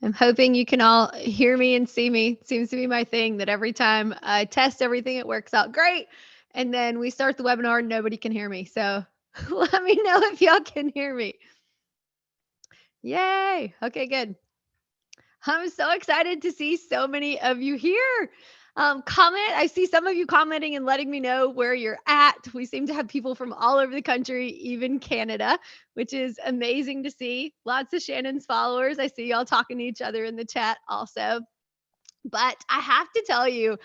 I'm hoping you can all hear me and see me. It seems to be my thing that every time I test everything, it works out great. And then we start the webinar and nobody can hear me. So let me know if y'all can hear me. Yay. Okay, good. I'm so excited to see so many of you here. Comment. I see some of you commenting and letting me know where you're at. We seem to have people from all over the country, even Canada, which is amazing to see. Lots of Shannon's followers. I see y'all talking to each other in the chat also. But I have to tell you,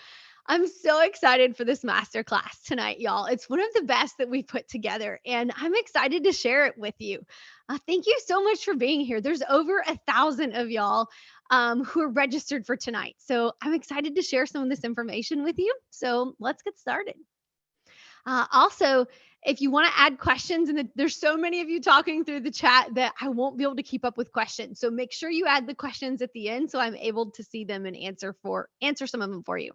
I'm so excited for this masterclass tonight, y'all. It's one of the best that we put together, and I'm excited to share it with you. Thank you so much for being here. There's over 1,000 of y'all who are registered for tonight. So I'm excited to share some of this information with you. So let's get started. Also, if you want to add questions, and there's so many of you talking through the chat that I won't be able to keep up with questions. So make sure you add the questions at the end so I'm able to see them and answer some of them for you.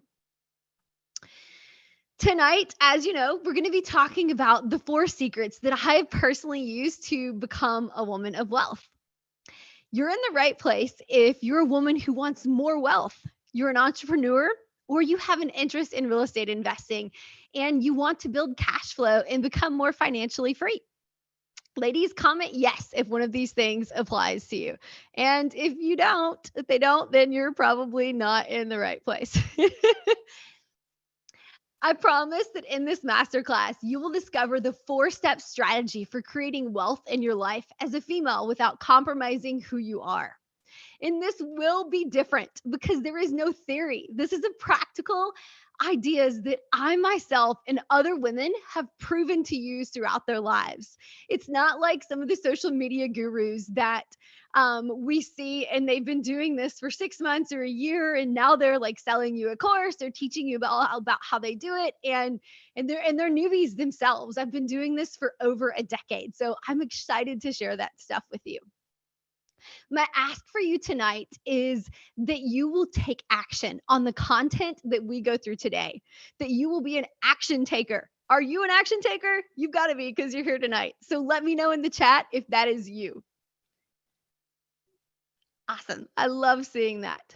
Tonight, as you know, we're going to be talking about the 4 secrets that I have personally used to become a woman of wealth. You're in the right place if you're a woman who wants more wealth. You're an entrepreneur, or you have an interest in real estate investing and you want to build cash flow and become more financially free. Ladies, comment yes if one of these things applies to you. And if they don't, then you're probably not in the right place. I promise that in this masterclass, you will discover the 4-step strategy for creating wealth in your life as a female without compromising who you are. And this will be different because there is no theory. This is a practical ideas that I myself and other women have proven to use throughout their lives. It's not like some of the social media gurus that we see, and they've been doing this for 6 months or a year, and now they're like selling you a course. They're teaching you about how they do it, and they're newbies themselves. I've been doing this for over a decade, so I'm excited to share that stuff with you. My ask for you tonight is that you will take action on the content that we go through today, that you will be an action taker. Are you an action taker? You've got to be because you're here tonight. So let me know in the chat if that is you. Awesome. I love seeing that.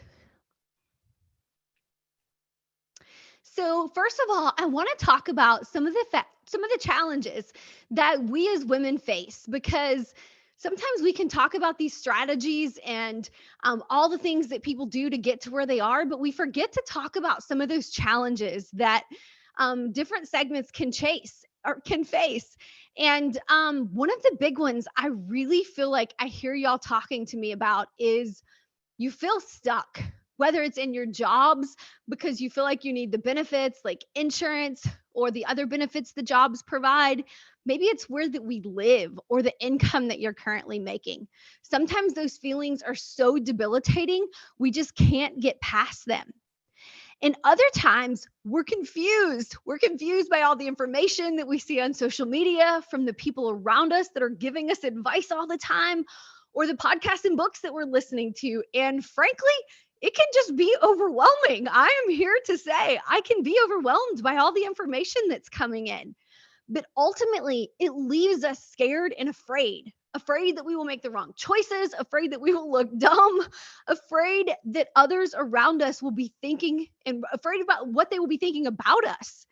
So, first of all, I want to talk about some of the challenges that we as women face, because sometimes we can talk about these strategies and all the things that people do to get to where they are, but we forget to talk about some of those challenges that different segments can chase or can face. And one of the big ones I really feel like I hear y'all talking to me about is you feel stuck, whether it's in your jobs because you feel like you need the benefits like insurance or the other benefits the jobs provide. Maybe it's where that we live or the income that you're currently making. Sometimes those feelings are so debilitating, we just can't get past them. And other times we're confused. We're confused by all the information that we see on social media from the people around us that are giving us advice all the time, or the podcasts and books that we're listening to. And frankly, it can just be overwhelming. I am here to say I can be overwhelmed by all the information that's coming in. But ultimately, it leaves us scared and afraid that we will make the wrong choices, afraid that we will look dumb, afraid that others around us will be thinking, and afraid about what they will be thinking about us.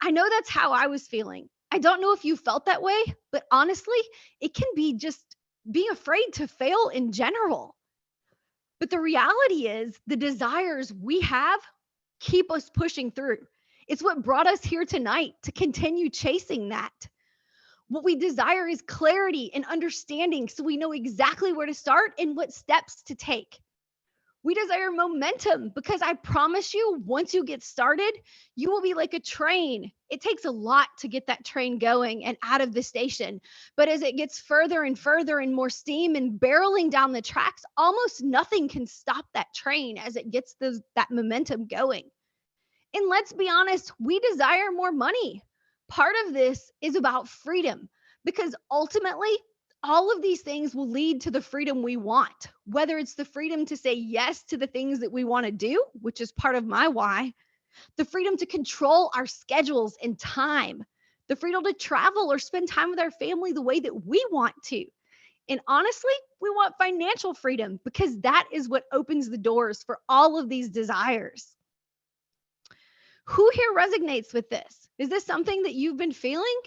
I know that's how I was feeling. I don't know if you felt that way, but honestly, it can be just being afraid to fail in general. But the reality is, the desires we have keep us pushing through. It's what brought us here tonight to continue chasing that. What we desire is clarity and understanding so we know exactly where to start and what steps to take. We desire momentum because I promise you, once you get started, you will be like a train. It takes a lot to get that train going and out of the station. But as it gets further and further and more steam and barreling down the tracks, almost nothing can stop that train as it gets that momentum going. And let's be honest, we desire more money. Part of this is about freedom because ultimately, all of these things will lead to the freedom we want, whether it's the freedom to say yes to the things that we want to do, which is part of my why, the freedom to control our schedules and time, the freedom to travel or spend time with our family the way that we want to. And honestly, we want financial freedom because that is what opens the doors for all of these desires. Who here resonates with this? Is this something that you've been feeling?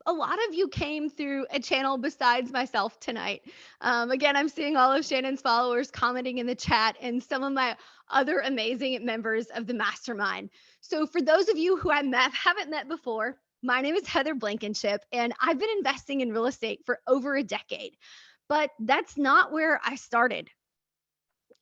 A lot of you came through a channel besides myself tonight. Again, I'm seeing all of Shannon's followers commenting in the chat and some of my other amazing members of the mastermind. So, for those of you who haven't met before, my name is Heather Blankenship, and I've been investing in real estate for over a decade. But that's not where I started.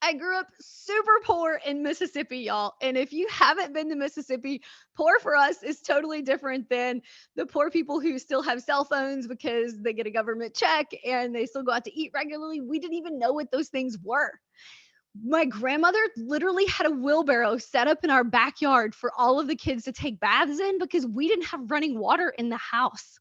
I grew up super poor in Mississippi, y'all. And if you haven't been to Mississippi, poor for us is totally different than the poor people who still have cell phones because they get a government check and they still go out to eat regularly. We didn't even know what those things were. My grandmother literally had a wheelbarrow set up in our backyard for all of the kids to take baths in because we didn't have running water in the house.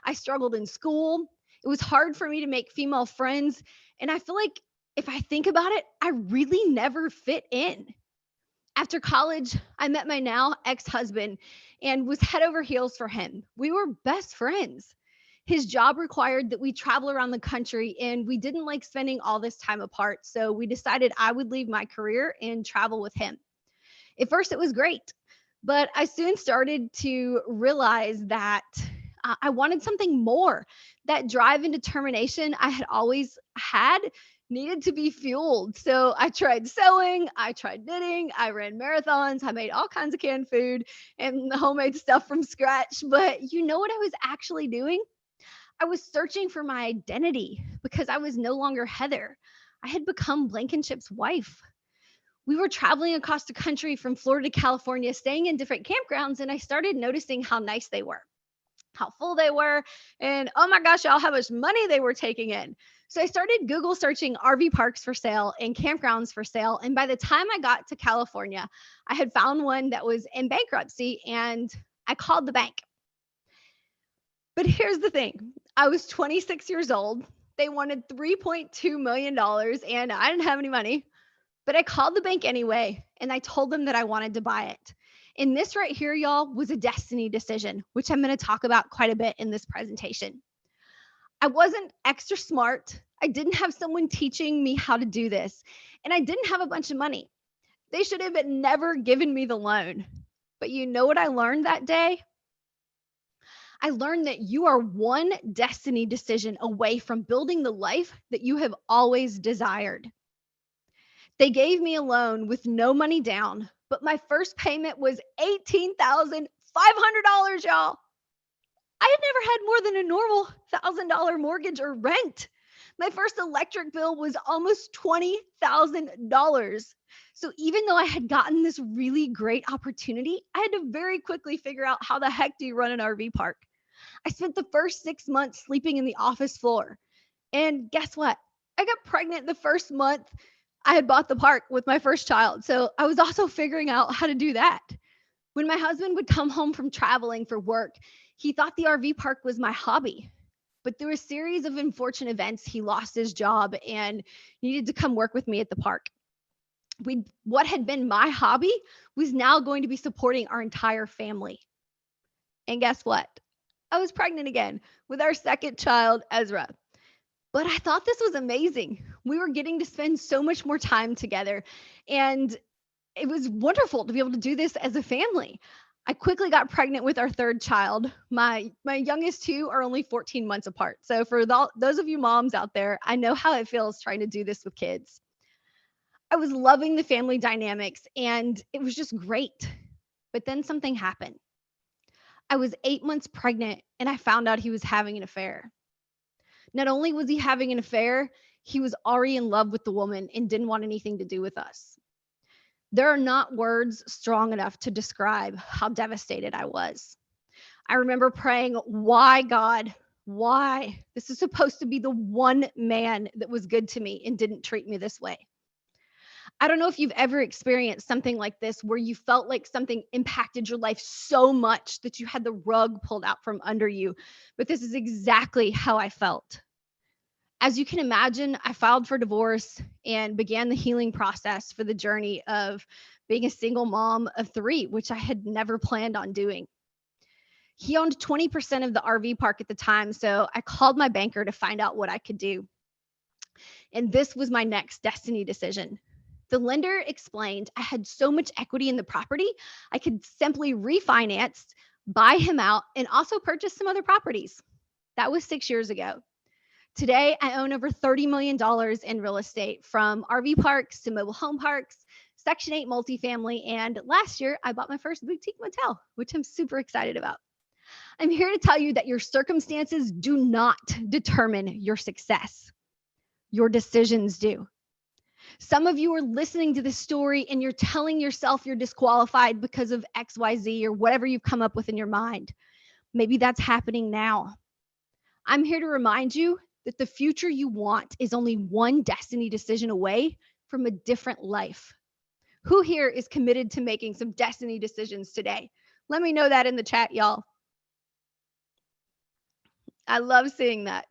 I struggled in school. It was hard for me to make female friends. And I feel like if I think about it, I really never fit in. After college, I met my now ex husband and was head over heels for him. We were best friends. His job required that we travel around the country, and we didn't like spending all this time apart. So we decided I would leave my career and travel with him. At first, it was great, but I soon started to realize that I wanted something more. That drive and determination I had always had needed to be fueled. So I tried sewing, I tried knitting, I ran marathons, I made all kinds of canned food and homemade stuff from scratch. But you know what I was actually doing? I was searching for my identity because I was no longer Heather. I had become Blankenship's wife. We were traveling across the country from Florida to California, staying in different campgrounds, and I started noticing how nice they were, how full they were, and oh my gosh, y'all, how much money they were taking in. So I started Google searching RV parks for sale and campgrounds for sale. And by the time I got to California, I had found one that was in bankruptcy and I called the bank. But here's the thing, I was 26 years old. They wanted $3.2 million and I didn't have any money. But I called the bank anyway and I told them that I wanted to buy it. And this right here, y'all, was a destiny decision, which I'm going to talk about quite a bit in this presentation. I wasn't extra smart. I didn't have someone teaching me how to do this. And I didn't have a bunch of money. They should have never given me the loan. But you know what I learned that day? I learned that you are one destiny decision away from building the life that you have always desired. They gave me a loan with no money down, but my first payment was $18,500, y'all. I had never had more than a normal $1,000 mortgage or rent. My first electric bill was almost $20,000. So even though I had gotten this really great opportunity, I had to very quickly figure out how the heck do you run an RV park. I spent the first 6 months sleeping in the office floor. And guess what? I got pregnant the first month I had bought the park with my first child. So I was also figuring out how to do that. When my husband would come home from traveling for work, he thought the RV park was my hobby. But through a series of unfortunate events, he lost his job and needed to come work with me at the park. What had been my hobby was now going to be supporting our entire family. And guess what? I was pregnant again with our second child, Ezra. But I thought this was amazing. We were getting to spend so much more time together. And it was wonderful to be able to do this as a family. I quickly got pregnant with our third child. My youngest two are only 14 months apart. So for those of you moms out there, I know how it feels trying to do this with kids. I was loving the family dynamics and it was just great. But then something happened. I was 8 months pregnant and I found out he was having an affair. Not only was he having an affair, he was already in love with the woman and didn't want anything to do with us. There are not words strong enough to describe how devastated I was. I remember praying, why, God? Why? This is supposed to be the one man that was good to me and didn't treat me this way. I don't know if you've ever experienced something like this where you felt like something impacted your life so much that you had the rug pulled out from under you, but this is exactly how I felt. As you can imagine, I filed for divorce and began the healing process for the journey of being a single mom of three, which I had never planned on doing. He owned 20% of the RV park at the time, so I called my banker to find out what I could do. And this was my next destiny decision. The lender explained I had so much equity in the property, I could simply refinance, buy him out, and also purchase some other properties. That was 6 years ago. Today, I own over $30 million in real estate, from RV parks to mobile home parks, Section 8 multifamily, and last year, I bought my first boutique motel, which I'm super excited about. I'm here to tell you that your circumstances do not determine your success. Your decisions do. Some of you are listening to this story and you're telling yourself you're disqualified because of XYZ or whatever you've come up with in your mind. Maybe that's happening now. I'm here to remind you that the future you want is only one destiny decision away from a different life. Who here is committed to making some destiny decisions today? Let me know that in the chat, y'all. I love seeing that.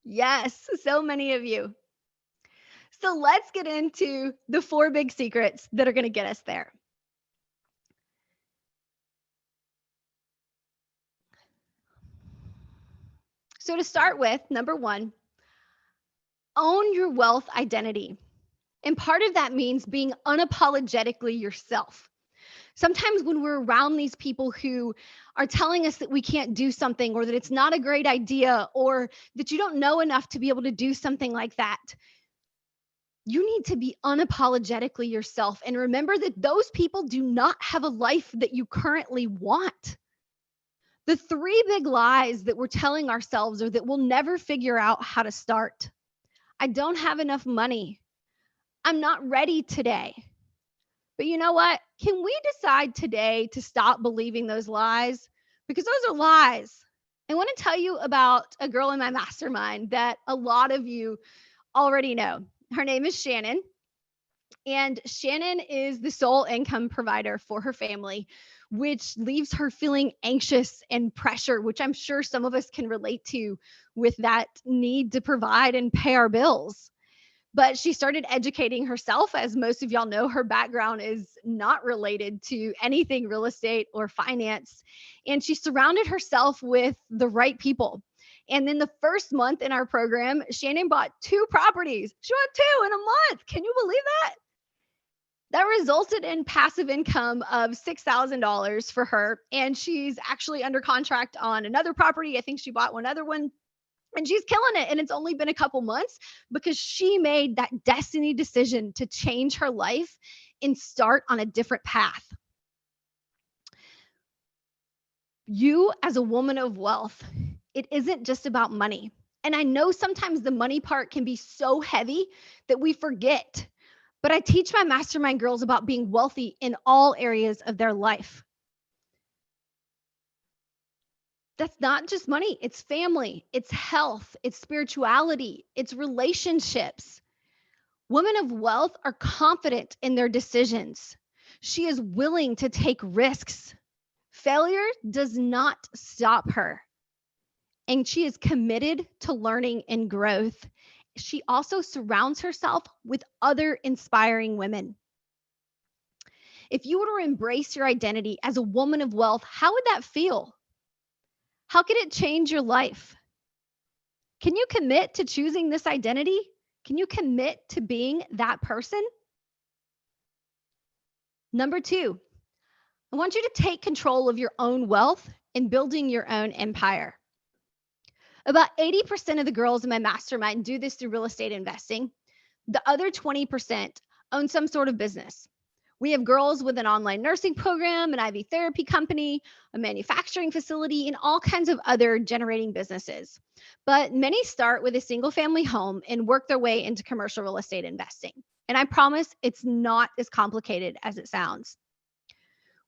Yes, so many of you. So let's get into the 4 big secrets that are going to get us there. So to start with, number 1, own your wealth identity. And part of that means being unapologetically yourself. Sometimes when we're around these people who are telling us that we can't do something, or that it's not a great idea, or that you don't know enough to be able to do something like that, you need to be unapologetically yourself. And remember that those people do not have a life that you currently want. The 3 big lies that we're telling ourselves are that we'll never figure out how to start. I don't have enough money. I'm not ready today. But you know what? Can we decide today to stop believing those lies? Because those are lies. I want to tell you about a girl in my mastermind that a lot of you already know. Her name is Shannon. And Shannon is the sole income provider for her family, which leaves her feeling anxious and pressure, which I'm sure some of us can relate to, with that need to provide and pay our bills. But she started educating herself. As most of y'all know, her background is not related to anything real estate or finance. And she surrounded herself with the right people. And then the first month in our program, Shannon bought 2 properties. She bought 2 in a month. Can you believe that? That resulted in passive income of $6,000 for her. And she's actually under contract on another property. I think she bought one other one. And she's killing it. And it's only been a couple months because she made that destiny decision to change her life and start on a different path. You, as a woman of wealth, it isn't just about money. And I know sometimes the money part can be so heavy that we forget. But I teach my mastermind girls about being wealthy in all areas of their life. That's not just money, it's family, it's health, it's spirituality, it's relationships. Women of wealth are confident in their decisions. She is willing to take risks. Failure does not stop her. And she is committed to learning and growth. She also surrounds herself with other inspiring women. If you were to embrace your identity as a woman of wealth, how would that feel? How could it change your life? Can you commit to choosing this identity? Can you commit to being that person? Number 2, I want you to take control of your own wealth and building your own empire. About 80% of the girls in my mastermind do this through real estate investing. The other 20% own some sort of business. We have girls with an online nursing program, an IV therapy company, a manufacturing facility, and all kinds of other generating businesses. But many start with a single family home and work their way into commercial real estate investing. And I promise it's not as complicated as it sounds.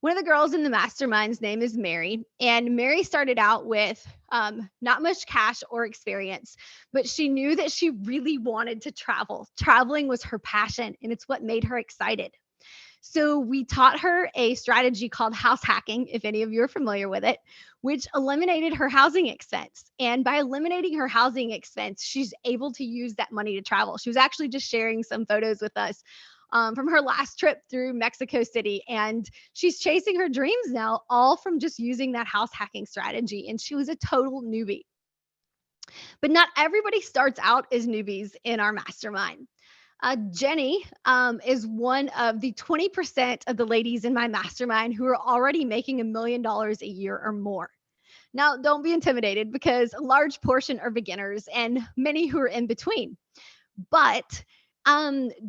One of the girls in the mastermind's name is Mary. And Mary started out with not much cash or experience, but she knew that she really wanted to travel. Traveling was her passion, and it's what made her excited. So we taught her a strategy called house hacking, if any of you are familiar with it, which eliminated her housing expense. And by eliminating her housing expense, she's able to use that money to travel. She was actually just sharing some photos with us from her last trip through Mexico City. And she's chasing her dreams now, all from just using that house hacking strategy. And she was a total newbie. But not everybody starts out as newbies in our mastermind. Jenny is one of the 20% of the ladies in my mastermind who are already making $1 million a year or more. Now, don't be intimidated because a large portion are beginners and many who are in between. But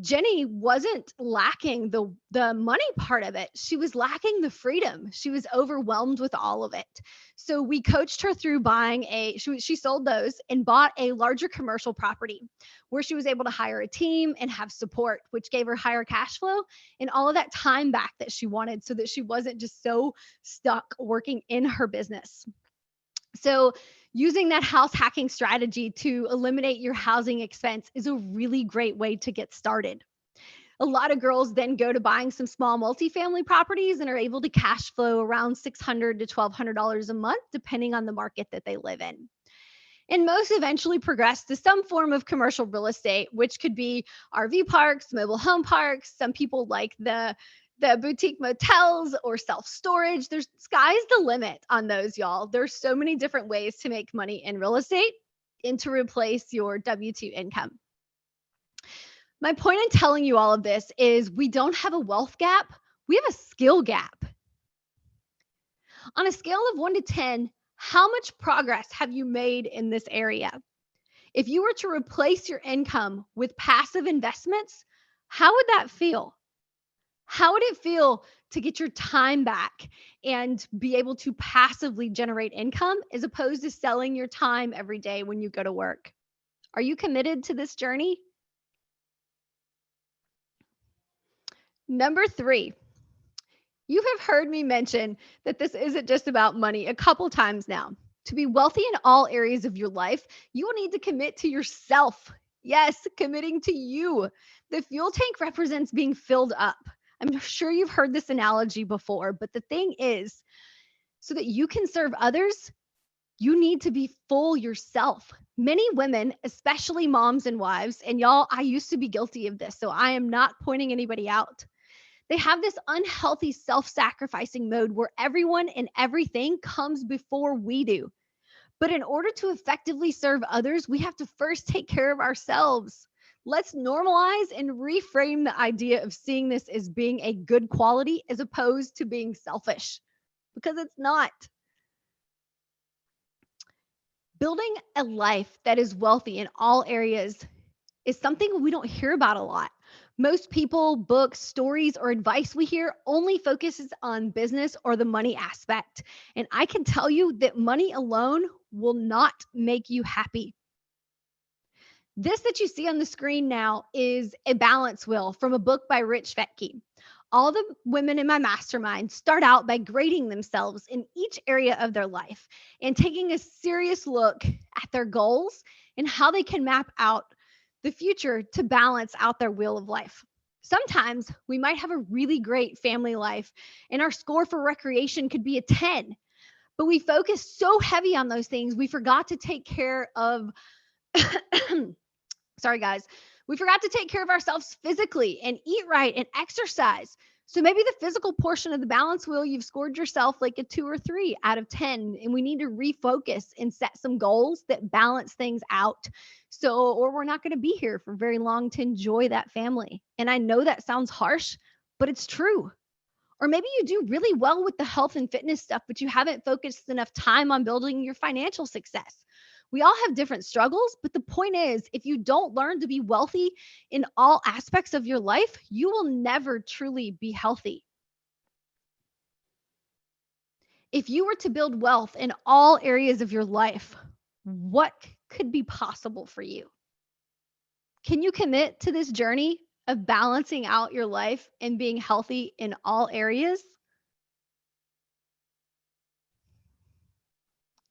Jenny wasn't lacking the money part of it. She was lacking the freedom. She was overwhelmed with all of it. So we coached her through buying she sold those and bought a larger commercial property where she was able to hire a team and have support, which gave her higher cash flow and all of that time back that she wanted so that she wasn't just so stuck working in her business. So, using that house hacking strategy to eliminate your housing expense is a really great way to get started. A lot of girls then go to buying some small multifamily properties and are able to cash flow around $600 to $1,200 a month, depending on the market that they live in. And most eventually progress to some form of commercial real estate, which could be RV parks, mobile home parks. Some people like the boutique motels or self-storage. There's sky's the limit on those, y'all. There's so many different ways to make money in real estate and to replace your W-2 income. My point in telling you all of this is we don't have a wealth gap, we have a skill gap. On a scale of 1 to 10, how much progress have you made in this area? If you were to replace your income with passive investments, how would that feel? How would it feel to get your time back and be able to passively generate income as opposed to selling your time every day when you go to work? Are you committed to this journey? Number 3, you have heard me mention that this isn't just about money a couple times now. To be wealthy in all areas of your life, you will need to commit to yourself. Yes, committing to you. The fuel tank represents being filled up. I'm sure you've heard this analogy before, but the thing is, so that you can serve others, you need to be full yourself. Many women, especially moms and wives, and y'all, I used to be guilty of this, so I am not pointing anybody out. They have this unhealthy self-sacrificing mode where everyone and everything comes before we do. But in order to effectively serve others, we have to first take care of ourselves. Let's normalize and reframe the idea of seeing this as being a good quality as opposed to being selfish, because it's not. Building a life that is wealthy in all areas is something we don't hear about a lot. Most people, books, stories, or advice we hear only focuses on business or the money aspect. And I can tell you that money alone will not make you happy. This that you see on the screen now is a balance wheel from a book by Rich Fetke. All the women in my mastermind start out by grading themselves in each area of their life and taking a serious look at their goals and how they can map out the future to balance out their wheel of life. Sometimes we might have a really great family life and our score for recreation could be a 10, but we focus so heavy on those things, we forgot to take care of sorry guys, we forgot to take care of ourselves physically and eat right and exercise. So maybe the physical portion of the balance wheel, you've scored yourself like a 2 or 3 out of 10. And we need to refocus and set some goals that balance things out. So, or we're not going to be here for very long to enjoy that family. And I know that sounds harsh, but it's true. Or maybe you do really well with the health and fitness stuff, but you haven't focused enough time on building your financial success. We all have different struggles, but the point is, if you don't learn to be wealthy in all aspects of your life, you will never truly be healthy. If you were to build wealth in all areas of your life, what could be possible for you? Can you commit to this journey of balancing out your life and being healthy in all areas?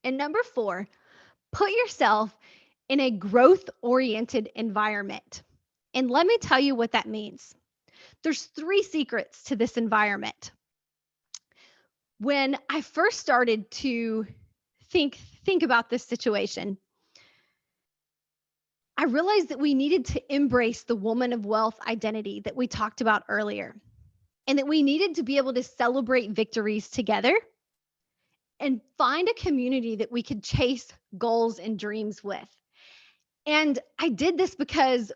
And number 4, put yourself in a growth-oriented environment. And let me tell you what that means. There's 3 secrets to this environment. When I first started to think about this situation, I realized that we needed to embrace the woman of wealth identity that we talked about earlier, and that we needed to be able to celebrate victories together and find a community that we could chase goals and dreams with. And I did this because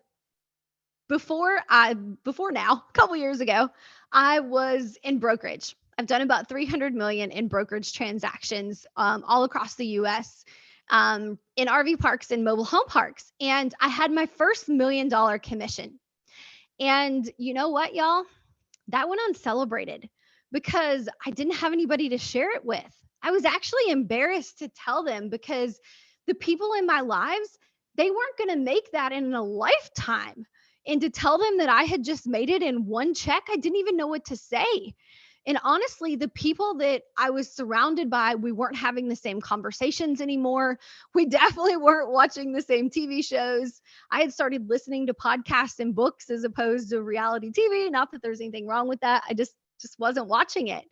before now, a couple years ago, I was in brokerage. I've done about 300 million in brokerage transactions all across the US, in RV parks and mobile home parks. And I had my first $1 million commission. And you know what, y'all? That went uncelebrated because I didn't have anybody to share it with. I was actually embarrassed to tell them because the people in my lives, they weren't going to make that in a lifetime. And to tell them that I had just made it in one check, I didn't even know what to say. And honestly, the people that I was surrounded by, we weren't having the same conversations anymore. We definitely weren't watching the same TV shows. I had started listening to podcasts and books as opposed to reality TV. Not that there's anything wrong with that. I just wasn't watching it.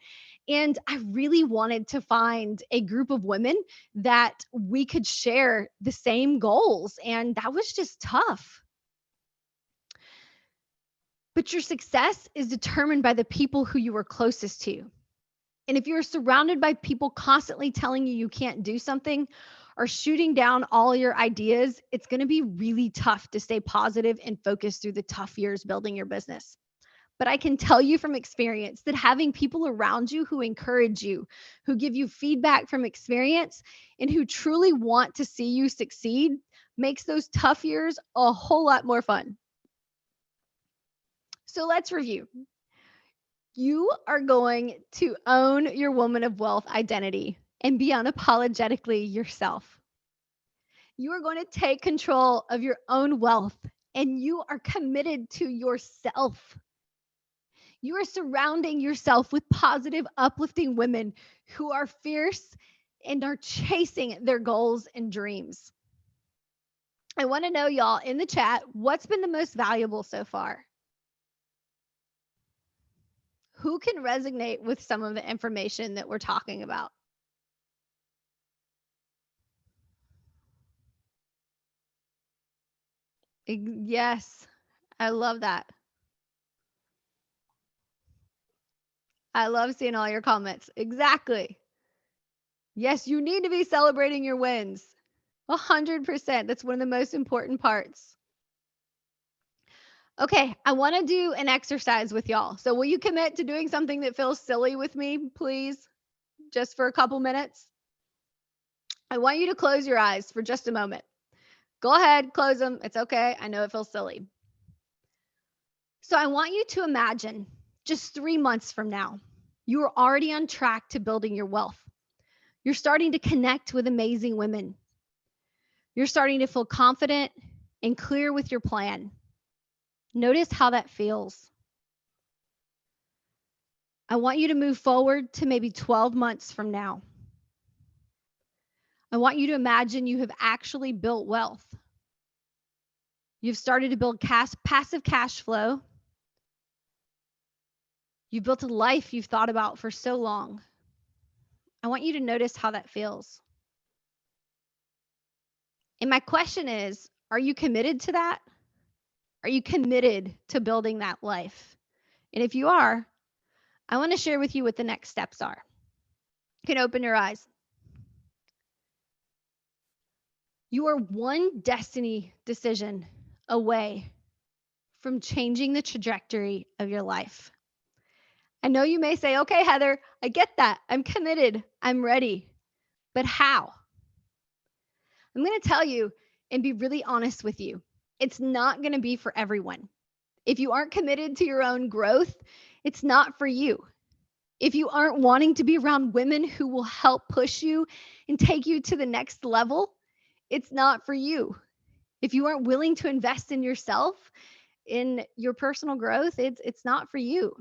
And I really wanted to find a group of women that we could share the same goals. And that was just tough. But your success is determined by the people who you are closest to. And if you're surrounded by people constantly telling you can't do something or shooting down all your ideas, it's going to be really tough to stay positive and focused through the tough years building your business. But I can tell you from experience that having people around you who encourage you, who give you feedback from experience, and who truly want to see you succeed makes those tough years a whole lot more fun. So let's review. You are going to own your woman of wealth identity and be unapologetically yourself. You are going to take control of your own wealth and you are committed to yourself. You are surrounding yourself with positive, uplifting women who are fierce and are chasing their goals and dreams. I want to know, y'all, in the chat, what's been the most valuable so far? Who can resonate with some of the information that we're talking about? Yes, I love that. I love seeing all your comments. Exactly. Yes, you need to be celebrating your wins. 100%. That's one of the most important parts. Okay, I want to do an exercise with y'all. So will you commit to doing something that feels silly with me, please? Just for a couple minutes. I want you to close your eyes for just a moment. Go ahead, close them. It's okay. I know it feels silly. So I want you to imagine just 3 months from now, you are already on track to building your wealth. You're starting to connect with amazing women. You're starting to feel confident and clear with your plan. Notice how that feels. I want you to move forward to maybe 12 months from now. I want you to imagine you have actually built wealth. You've started to build passive cash flow. You've built a life you've thought about for so long. I want you to notice how that feels. And my question is, are you committed to that? Are you committed to building that life? And if you are, I want to share with you what the next steps are. You can open your eyes. You are one destiny decision away from changing the trajectory of your life. I know you may say, okay, Heather, I get that. I'm committed. I'm ready. But how? I'm going to tell you and be really honest with you. It's not going to be for everyone. If you aren't committed to your own growth, it's not for you. If you aren't wanting to be around women who will help push you and take you to the next level, it's not for you. If you aren't willing to invest in yourself, in your personal growth, it's not for you.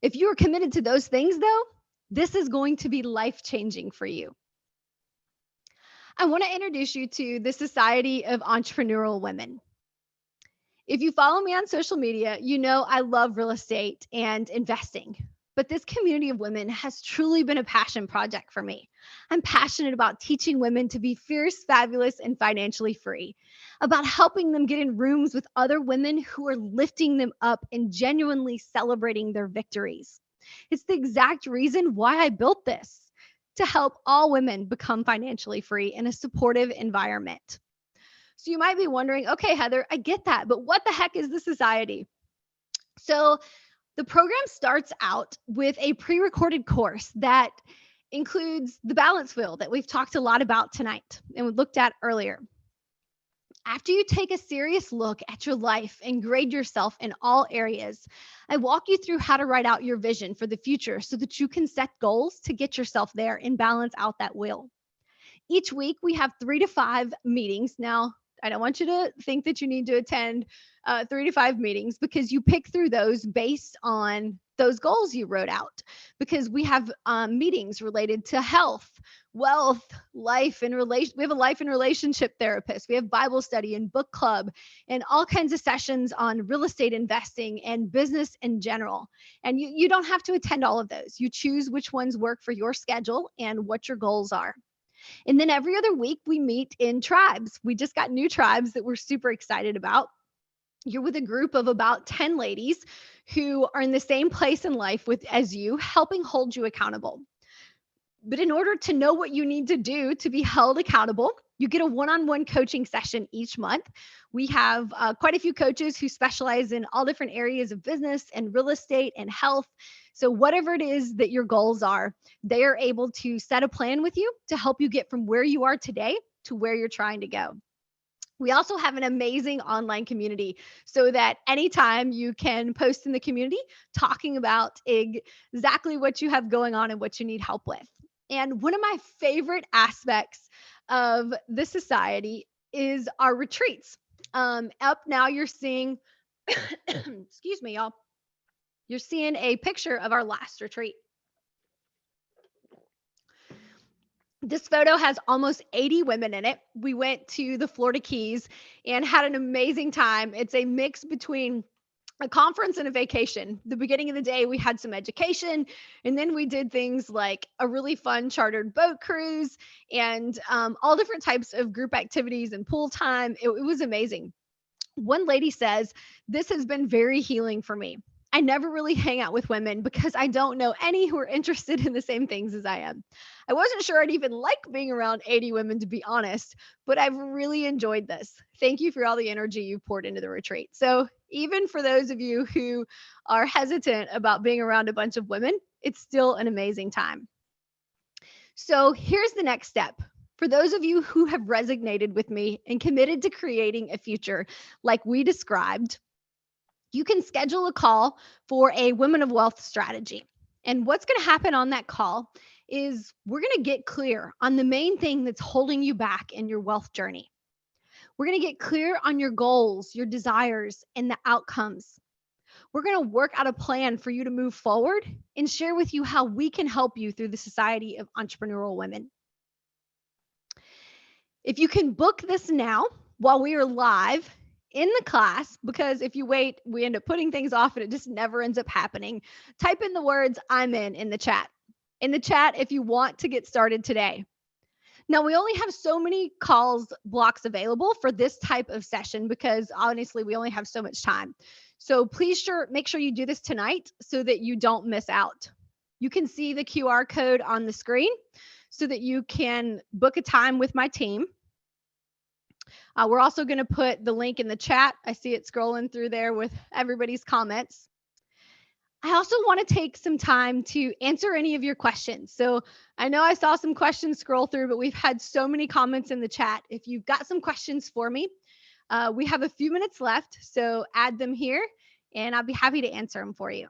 If you are committed to those things, though, this is going to be life-changing for you. I want to introduce you to the Society of Entrepreneurial Women. If you follow me on social media, you know I love real estate and investing. but this community of women has truly been a passion project for me. I'm passionate about teaching women to be fierce, fabulous, and financially free, about helping them get in rooms with other women who are lifting them up and genuinely celebrating their victories. It's the exact reason why I built this, to help all women become financially free in a supportive environment. So you might be wondering, okay, Heather, I get that, but what the heck is the society? So the program starts out with a pre recorded course that includes the balance wheel that we've talked a lot about tonight and we looked at earlier. After you take a serious look at your life and grade yourself in all areas, I walk you through how to write out your vision for the future so that you can set goals to get yourself there and balance out that wheel. Each week, we have 3 to 5 meetings. Now, I don't want you to think that you need to attend 3 to 5 meetings, because you pick through those based on those goals you wrote out. Because we have meetings related to health, wealth, life, and relation. We have a life and relationship therapist. We have Bible study and book club, and all kinds of sessions on real estate investing and business in general. And you don't have to attend all of those. You choose which ones work for your schedule and what your goals are. And then every other week, we meet in tribes. We just got new tribes that we're super excited about. You're with a group of about 10 ladies who are in the same place in life with as you, helping hold you accountable. But in order to know what you need to do to be held accountable, you get a one-on-one coaching session each month. We have quite a few coaches who specialize in all different areas of business and real estate and health. So whatever it is that your goals are, they are able to set a plan with you to help you get from where you are today to where you're trying to go. We also have an amazing online community so that anytime you can post in the community talking about exactly what you have going on and what you need help with. And one of my favorite aspects of the society is our retreats. Up now, you're seeing, excuse me, y'all, you're seeing a picture of our last retreat. This photo has almost 80 women in it. We went to the Florida Keys and had an amazing time. It's a mix between a conference and a vacation. The beginning of the day, we had some education, and then we did things like a really fun chartered boat cruise and all different types of group activities and pool time. It was amazing. One lady says, "This has been very healing for me. I never really hang out with women because I don't know any who are interested in the same things as I am. I wasn't sure I'd even like being around 80 women, to be honest, but I've really enjoyed this. Thank you for all the energy you've poured into the retreat." So even for those of you who are hesitant about being around a bunch of women, it's still an amazing time. So here's the next step. For those of you who have resonated with me and committed to creating a future like we described, you can schedule a call for a Women of Wealth strategy. And what's going to happen on that call is we're going to get clear on the main thing that's holding you back in your wealth journey. We're going to get clear on your goals, your desires, and the outcomes. We're going to work out a plan for you to move forward and share with you how we can help you through the Society of Entrepreneurial Women. If you can book this now while we are live in the class, because if you wait, we end up putting things off and it just never ends up happening, type in the words "I'm in" the chat. In the chat, if you want to get started today. Now, we only have so many calls blocks available for this type of session because honestly, we only have so much time. So please make sure you do this tonight so that you don't miss out. You can see the QR code on the screen so that you can book a time with my team. We're also going to put the link in the chat. I see it scrolling through there with everybody's comments. I also want to take some time to answer any of your questions. So I know I saw some questions scroll through, but we've had so many comments in the chat. If you've got some questions for me, we have a few minutes left, so add them here and I'll be happy to answer them for you.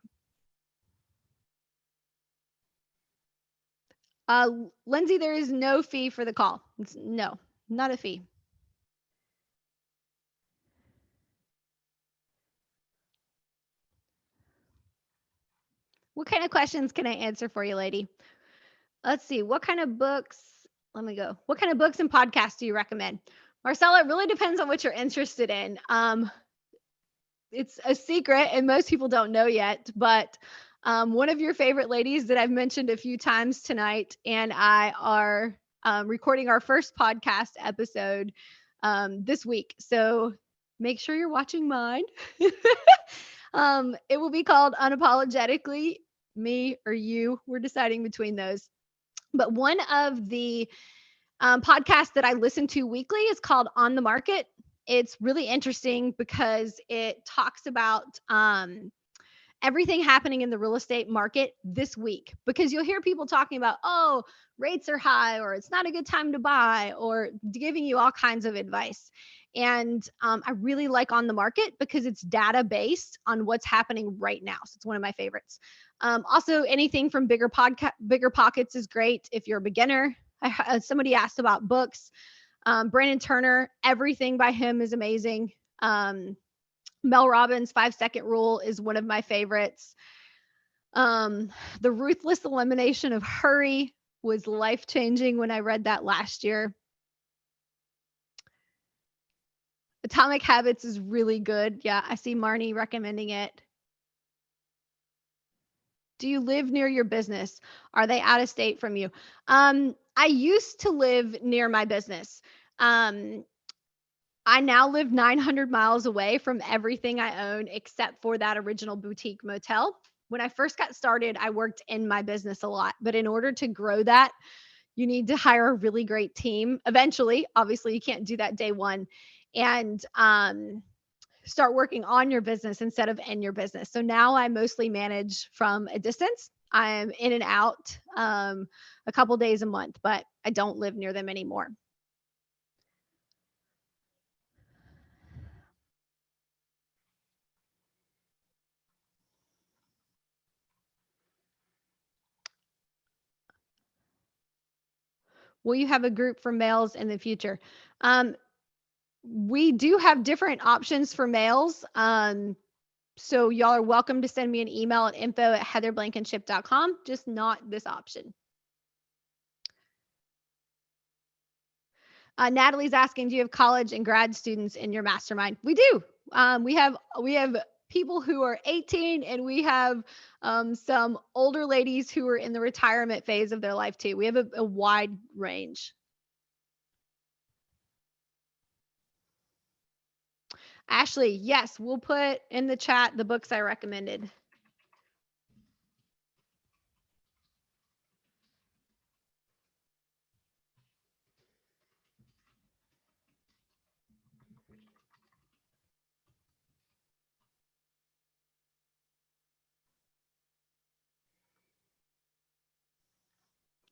Lindsay, there is no fee for the call. No, not a fee. What kind of questions can I answer for you, lady? Let's see. What kind of books? Let me go. What kind of books and podcasts do you recommend? Marcella, it really depends on what you're interested in. It's a secret and most people don't know yet, but One of your favorite ladies that I've mentioned a few times tonight, and I are recording our first podcast episode this week. So make sure you're watching mine. It will be called Unapologetically Me or You. We're deciding between those. But one of the podcasts that I listen to weekly is called On the Market. It's really interesting because it talks about everything happening in the real estate market this week, because you'll hear people talking about, oh, rates are high, or it's not a good time to buy, or giving you all kinds of advice. And I really like On the Market because it's data based on what's happening right now. So it's one of my favorites. Also, anything from Bigger Pockets is great if you're a beginner. Somebody asked about books. Brandon Turner, everything by him is amazing. Mel Robbins' 5-Second Rule is one of my favorites. The Ruthless Elimination of Hurry was life-changing when I read that last year. Atomic Habits is really good. Yeah, I see Marnie recommending it. Do you live near your business? Are they out of state from you? I used to live near my business. I now live 900 miles away from everything I own except for that original boutique motel. When I first got started, I worked in my business a lot, but in order to grow that, you need to hire a really great team. Eventually, obviously, you can't do that day one, and start working on your business instead of in your business. So now I mostly manage from a distance. I'm in and out a couple days a month, but I don't live near them anymore. Will you have a group for males in the future? We do have different options for males. So y'all are welcome to send me an email at info@heatherblankenship.com, just not this option. Natalie's asking, do you have college and grad students in your mastermind? We do. We have people who are 18, and we have some older ladies who are in the retirement phase of their life too. We have a wide range. Ashley, yes, we'll put in the chat the books I recommended.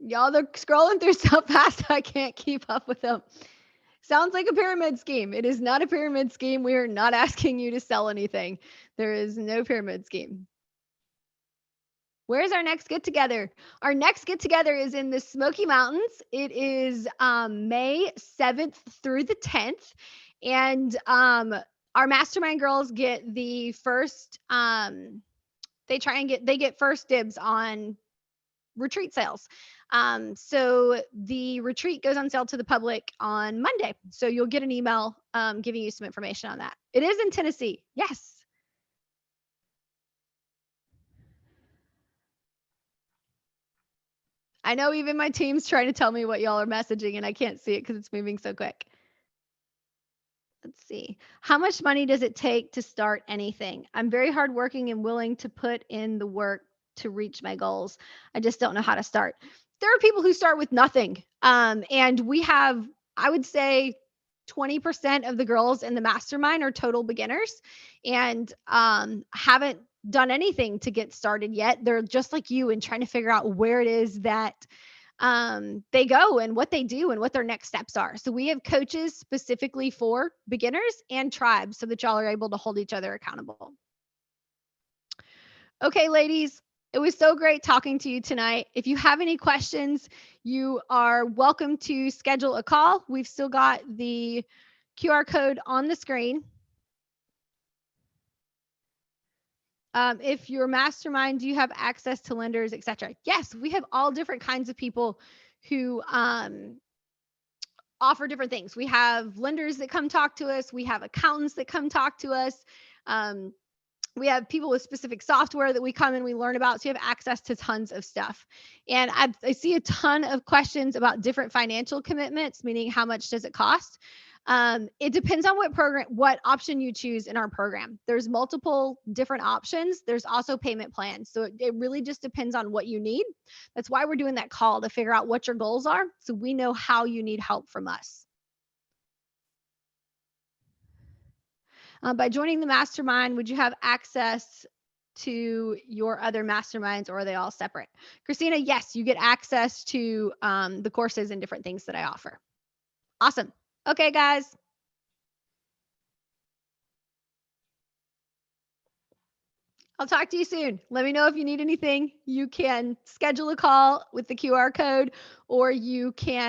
Y'all, they're scrolling through so fast I can't keep up with them. Sounds like a pyramid scheme. It is not a pyramid scheme. We are not asking you to sell anything. There is no pyramid scheme. Where's our next get together? Our next get together is in the Smoky Mountains. It is May 7th through the 10th. And our mastermind girls get the first, they get first dibs on retreat sales. So the retreat goes on sale to the public on Monday. So you'll get an email giving you some information on that. It is in Tennessee. Yes. I know even my team's trying to tell me what y'all are messaging, and I can't see it because it's moving so quick. Let's see. How much money does it take to start anything? I'm very hardworking and willing to put in the work to reach my goals. I just don't know how to start. There are people who start with nothing. And we have, I would say, 20% of the girls in the mastermind are total beginners and haven't done anything to get started yet. They're just like you and trying to figure out where it is that they go and what they do and what their next steps are. So we have coaches specifically for beginners and tribes so that y'all are able to hold each other accountable. Okay, ladies, it was so great talking to you tonight. If you have any questions, you are welcome to schedule a call. We've still got the QR code on the screen. If you're mastermind, do you have access to lenders, etc.? Yes, we have all different kinds of people who offer different things. We have lenders that come talk to us. We have accountants that come talk to us. We have people with specific software that we come and we learn about. So you have access to tons of stuff. And I see a ton of questions about different financial commitments, meaning how much does it cost? It depends on what option you choose in our program. There's multiple different options. There's also payment plans. So it really just depends on what you need. That's why we're doing that call to figure out what your goals are. So we know how you need help from us. By joining the mastermind, would you have access to your other masterminds, or are they all separate? Christina, yes, you get access to the courses and different things that I offer. Awesome. Okay, guys. I'll talk to you soon. Let me know if you need anything. You can schedule a call with the QR code, or you can